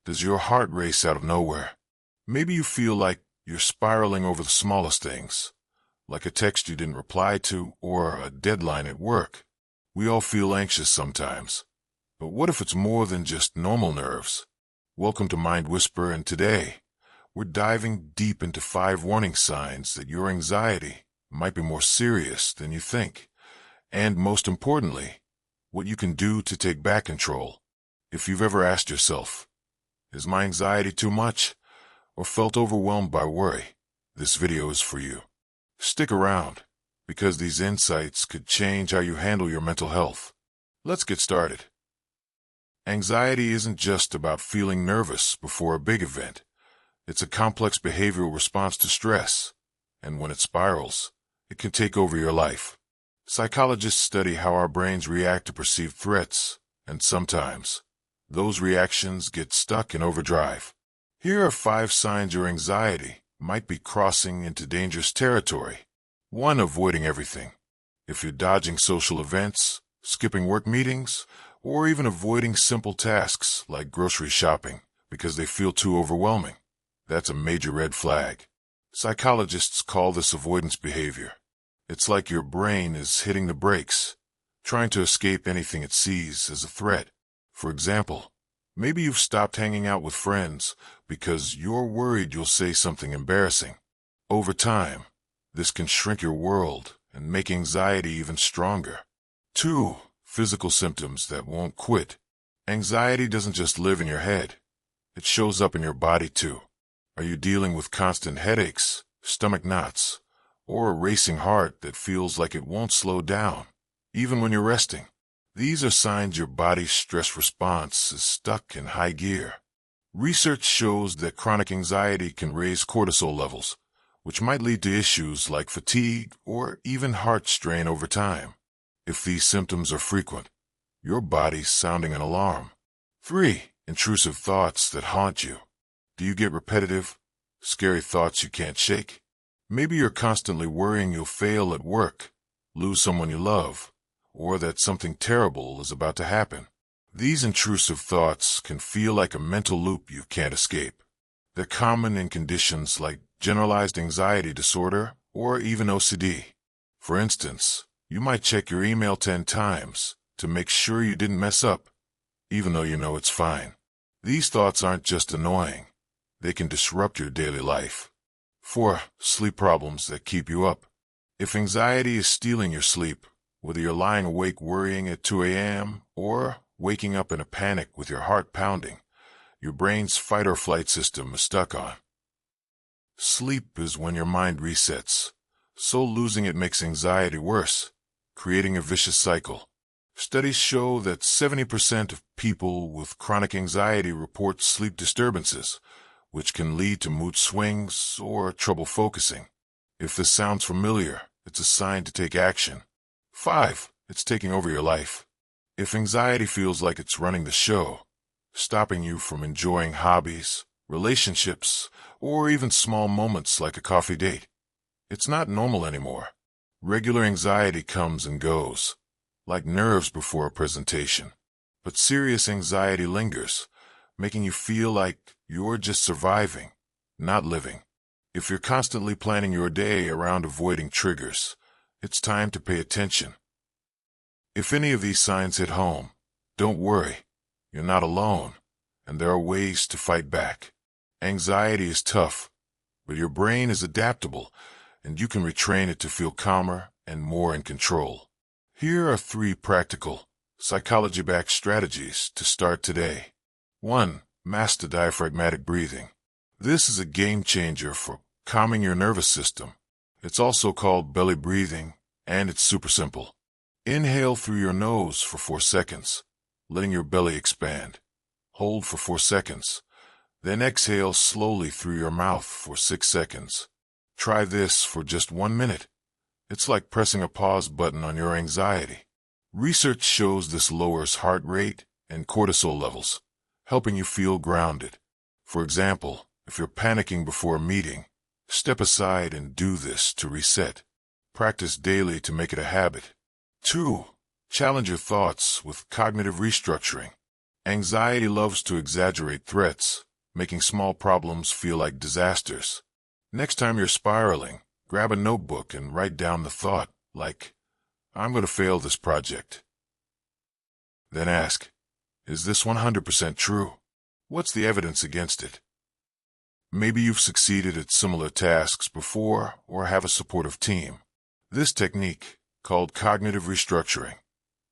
Does your heart race out of nowhere? Maybe you feel like you're spiraling over the smallest things, like a text you didn't reply to or a deadline at work. We all feel anxious sometimes. But what if it's more than just normal nerves? Welcome to Mind Whisper, and today, we're diving deep into 5 warning signs that your anxiety might be more serious than you think. And most importantly, what you can do to take back control. If you've ever asked yourself, is my anxiety too much? Or felt overwhelmed by worry, this video is for you. Stick around, because these insights could change how you handle your mental health. Let's get started. Anxiety isn't just about feeling nervous before a big event. It's a complex behavioral response to stress, and when it spirals, it can take over your life. Psychologists study how our brains react to perceived threats, and sometimes, those reactions get stuck in overdrive. Here are 5 signs your anxiety might be crossing into dangerous territory. 1. Avoiding everything. If you're dodging social events, skipping work meetings, or even avoiding simple tasks like grocery shopping because they feel too overwhelming, that's a major red flag. Psychologists call this avoidance behavior. It's like your brain is hitting the brakes, trying to escape anything it sees as a threat. For example, maybe you've stopped hanging out with friends because you're worried you'll say something embarrassing. Over time, this can shrink your world and make anxiety even stronger. 2. Physical symptoms that won't quit. Anxiety doesn't just live in your head. It shows up in your body too. Are you dealing with constant headaches, stomach knots, or a racing heart that feels like it won't slow down, even when you're resting? These are signs your body's stress response is stuck in high gear. Research shows that chronic anxiety can raise cortisol levels, which might lead to issues like fatigue or even heart strain over time. If these symptoms are frequent, your body's sounding an alarm. 3. Intrusive thoughts that haunt you. Do you get repetitive, scary thoughts you can't shake? Maybe you're constantly worrying you'll fail at work, lose someone you love, or that something terrible is about to happen. These intrusive thoughts can feel like a mental loop you can't escape. They're common in conditions like generalized anxiety disorder or even OCD. For instance, you might check your email 10 times to make sure you didn't mess up, even though you know it's fine. These thoughts aren't just annoying. They can disrupt your daily life. 4. Sleep problems that keep you up. If anxiety is stealing your sleep, whether you're lying awake worrying at 2 a.m. or waking up in a panic with your heart pounding, your brain's fight or flight system is stuck on. Sleep is when your mind resets, so losing it makes anxiety worse, creating a vicious cycle. Studies show that 70% of people with chronic anxiety report sleep disturbances, which can lead to mood swings or trouble focusing. If this sounds familiar, it's a sign to take action. 5. It's taking over your life. If anxiety feels like it's running the show, stopping you from enjoying hobbies, relationships, or even small moments like a coffee date, it's not normal anymore. Regular anxiety comes and goes, like nerves before a presentation. But serious anxiety lingers, making you feel like you're just surviving, not living. If you're constantly planning your day around avoiding triggers, it's time to pay attention. If any of these signs hit home, don't worry. You're not alone, and there are ways to fight back. Anxiety is tough, but your brain is adaptable, and you can retrain it to feel calmer and more in control. Here are 3 practical, psychology-backed strategies to start today. 1. Master diaphragmatic breathing. This is a game changer for calming your nervous system. It's also called belly breathing, and it's super simple. Inhale through your nose for 4 seconds, letting your belly expand. Hold for 4 seconds. Then exhale slowly through your mouth for 6 seconds. Try this for just 1 minute. It's like pressing a pause button on your anxiety. Research shows this lowers heart rate and cortisol levels, helping you feel grounded. For example, if you're panicking before a meeting, step aside and do this to reset. Practice daily to make it a habit. 2. Challenge your thoughts with cognitive restructuring. Anxiety loves to exaggerate threats, making small problems feel like disasters. Next time you're spiraling, grab a notebook and write down the thought, like, I'm going to fail this project. Then ask, is this 100% true? What's the evidence against it? Maybe you've succeeded at similar tasks before or have a supportive team. This technique, called cognitive restructuring,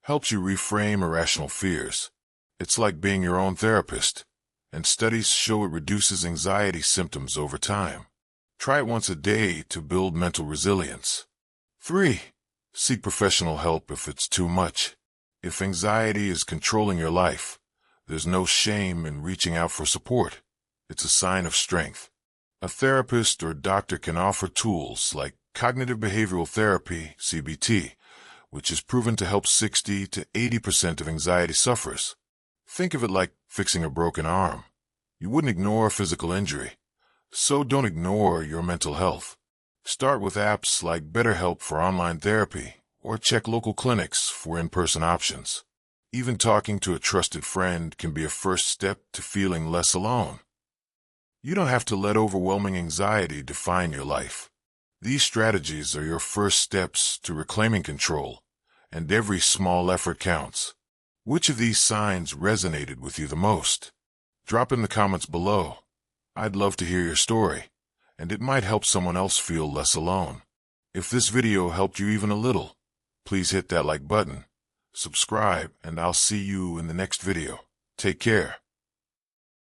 helps you reframe irrational fears. It's like being your own therapist, and studies show it reduces anxiety symptoms over time. Try it once a day to build mental resilience. 3. Seek professional help if it's too much. If anxiety is controlling your life, there's no shame in reaching out for support. It's a sign of strength. A therapist or doctor can offer tools like cognitive behavioral therapy, CBT, which is proven to help 60 to 80% of anxiety sufferers. Think of it like fixing a broken arm. You wouldn't ignore a physical injury, so don't ignore your mental health. Start with apps like BetterHelp for online therapy, or check local clinics for in-person options. Even talking to a trusted friend can be a first step to feeling less alone. You don't have to let overwhelming anxiety define your life. These strategies are your first steps to reclaiming control, and every small effort counts. Which of these signs resonated with you the most? Drop in the comments below. I'd love to hear your story, and it might help someone else feel less alone. If this video helped you even a little, please hit that like button, subscribe, and I'll see you in the next video. Take care.